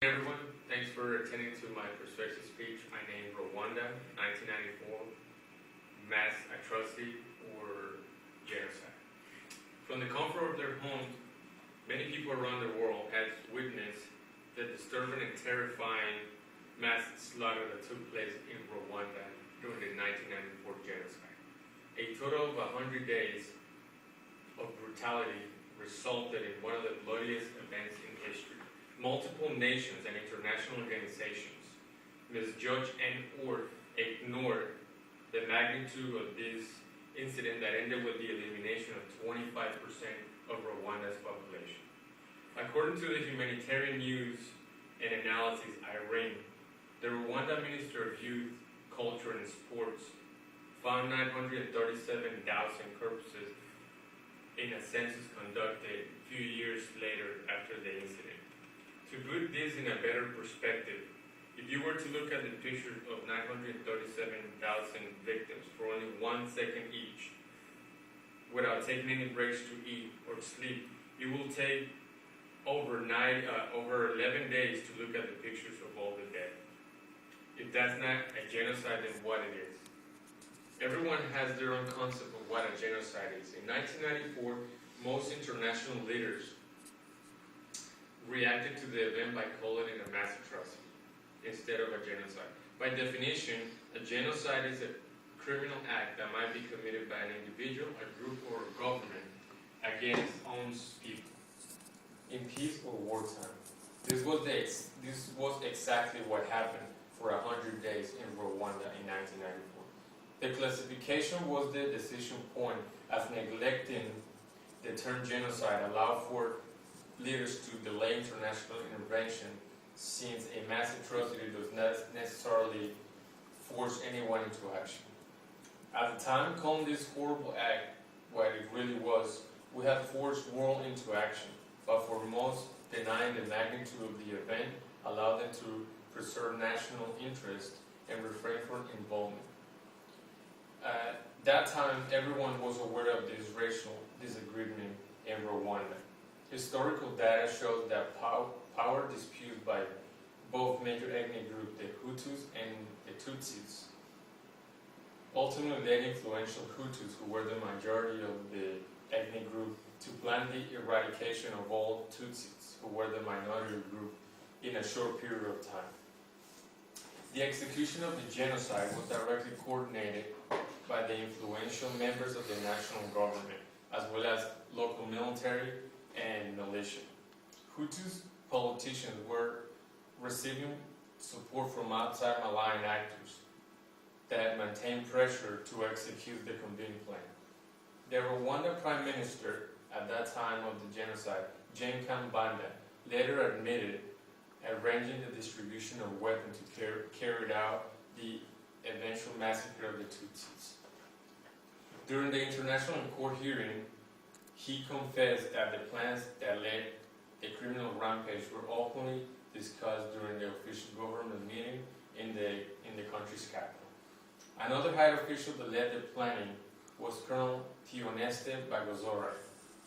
Everyone, thanks for attending to my perspective speech. I named Rwanda, 1994, mass atrocity or genocide. From the comfort of their homes, many people around the world had witnessed the disturbing and terrifying mass slaughter that took place in Rwanda during the 1994 genocide. A total of 100 days of brutality resulted in one of the bloodiest events in history. Multiple nations and international organizations misjudged and/or ignored the magnitude of this incident that ended with the elimination of 25% of Rwanda's population. According to the Humanitarian News and Analysis IRIN, the Rwanda Minister of Youth, Culture and Sports found 937,000 corpses in a census conducted a few years later after the incident. To put this in a better perspective, if you were to look at the pictures of 937,000 victims for only 1 second each, without taking any breaks to eat or sleep, it will take over 11 days to look at the pictures of all the dead. If that's not a genocide, then what it is? Everyone has their own concept of what a genocide is. In 1994, most international leaders reacted to the event by calling it a mass atrocity instead of a genocide. By definition, a genocide is a criminal act that might be committed by an individual, a group, or a government against its own people in peace or wartime. This was exactly what happened for 100 days in Rwanda in 1994. The classification was the decision point, as neglecting the term genocide allowed for leaders to delay international intervention, since a mass atrocity does not necessarily force anyone into action. At the time, calling this horrible act what it really was would have forced world into action, but for most, denying the magnitude of the event allowed them to preserve national interest and refrain from involvement. At that time, everyone was aware of this racial disagreement in Rwanda. Historical data shows that power disputes by both major ethnic groups, the Hutus and the Tutsis, ultimately led influential Hutus, who were the majority of the ethnic group, to plan the eradication of all Tutsis, who were the minority group, in a short period of time. The execution of the genocide was directly coordinated by the influential members of the national government, as well as local military and militia. Hutus politicians were receiving support from outside malign actors that maintained pressure to execute the convened plan. The Rwanda Prime Minister at that time of the genocide, James Kambanda, later admitted arranging the distribution of weapons to carry out the eventual massacre of the Tutsis. During the international court hearing, he confessed that the plans that led the criminal rampage were openly discussed during the official government meeting in the country's capital. Another high official that led the planning was Colonel Theoneste Bagosora.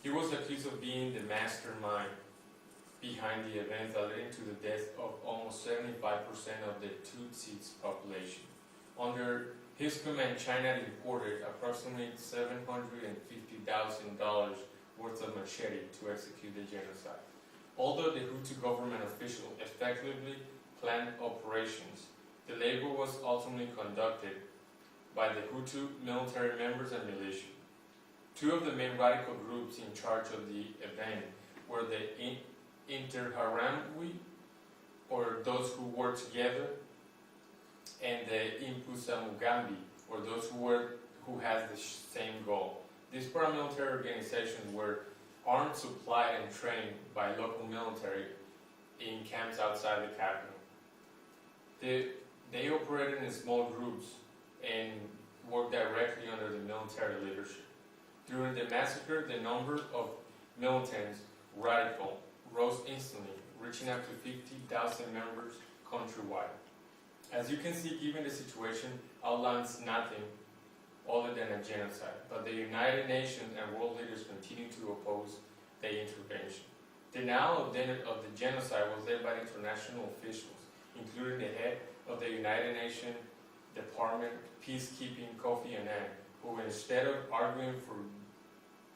He was accused of being the mastermind behind the events that led to the death of almost 75% of the Tutsis population. Under his command, China imported approximately $750,000 worth of machete to execute the genocide. Although the Hutu government officials effectively planned operations, the labor was ultimately conducted by the Hutu military members and militia. Two of the main radical groups in charge of the event were the Interahamwe, or those who work together, and the Impuzamugambi, or those who has the same goal. These paramilitary organizations were armed, supplied, and trained by local military in camps outside the capital. They operated in small groups and worked directly under the military leadership. During the massacre, the number of militants radical rose instantly, reaching up to 50,000 members countrywide. As you can see, given the situation outlines nothing other than a genocide, but the United Nations and world leaders continue to oppose the intervention. Denial of the genocide was led by international officials, including the head of the United Nations Department Peacekeeping, Kofi Annan, who instead of arguing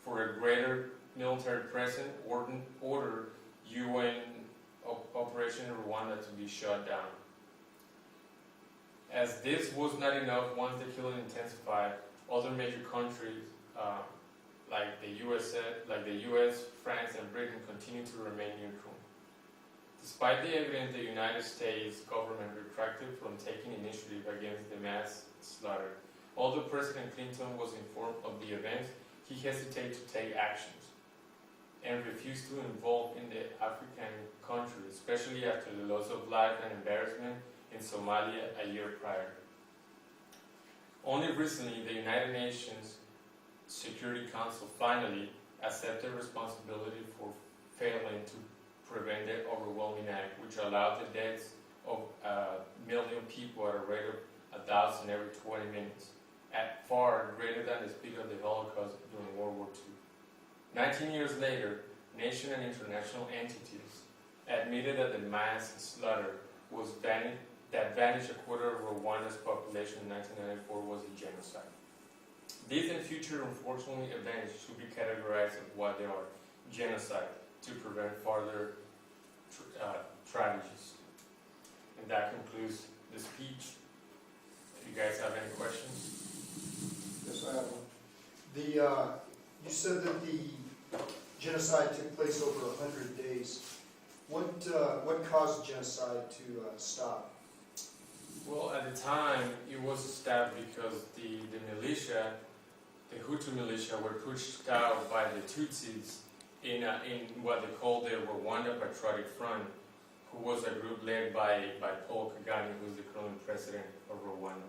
for a greater military presence, ordered UN Operation Rwanda to be shut down. As this was not enough, once the killing intensified, other major countries like the US, France, and Britain continued to remain neutral. Despite the evidence, the United States government retracted from taking initiative against the mass slaughter. Although President Clinton was informed of the events, he hesitated to take actions and refused to involve in the African countries, especially after the loss of life and embarrassment in Somalia a year prior. Only recently, the United Nations Security Council finally accepted responsibility for failing to prevent the overwhelming act, which allowed the deaths of 1 million people at a rate of 1,000 every 20 minutes, at far greater than the speed of the Holocaust during World War II. 19 years later, national and international entities admitted that the mass slaughter that vanished a quarter of Rwanda's population in 1994 was a genocide. These and future unfortunate events should be categorized as what they are: genocide, to prevent further tragedies. And that concludes the speech. If you guys have any questions? Yes, I have one. You said that the genocide took place over 100 days. What caused genocide to stop? Well, at the time, it was stopped because the militia, the Hutu militia, were pushed out by the Tutsis in what they called the Rwanda Patriotic Front, who was a group led by Paul Kagame, who is the current president of Rwanda.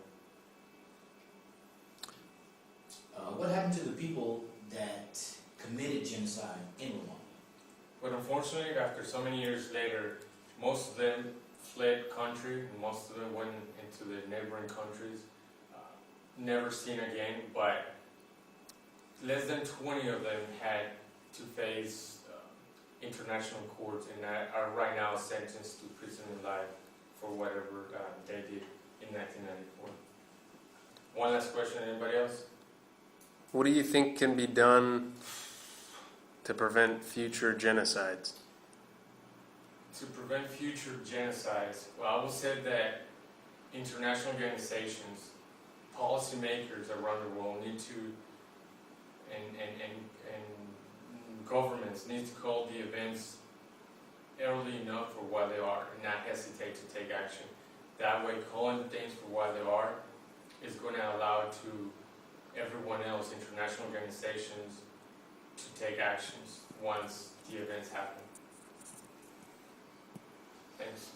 What happened to the people that committed genocide in Rwanda? But unfortunately, after so many years later, most of them fled country, and most of them went into the neighboring countries, never seen again, but less than 20 of them had to face international courts and are right now sentenced to prison in life for whatever they did in 1994. One last question, anybody else? What do you think can be done to prevent future genocides? To prevent future genocides, well, I would say that international organizations, policymakers around the world need to, and governments need to call the events early enough for what they are and not hesitate to take action. That way, calling the things for what they are is going to allow to everyone else, international organizations, to take actions once the events happen. Thanks.